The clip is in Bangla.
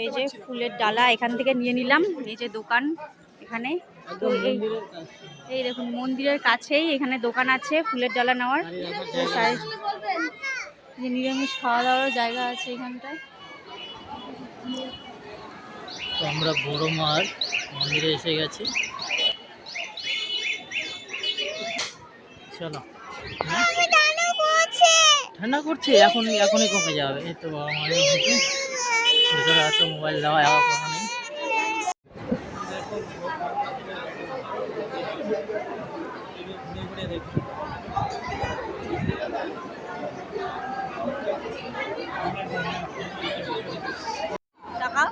এই যে ফুলের ডালা এখান থেকে নিয়ে নিলাম। এই যে দোকান এখানে, তো এই দেখুন মন্দিরের কাছেই এখানে দোকান আছে ফুলের ডালা নেওয়ার। যে নিরামিষ খাওয়া দাওয়ার জায়গা আছে এখানটায়। তো আমরা বড় মার মন্দিরে এসে গেছি। চলো, ঠান্ডা করছে, এখনই কমে যাবে। এই তো বাবা মায়ের ভিতরে এত মোবাইল দেওয়া কথা নেই। টাকা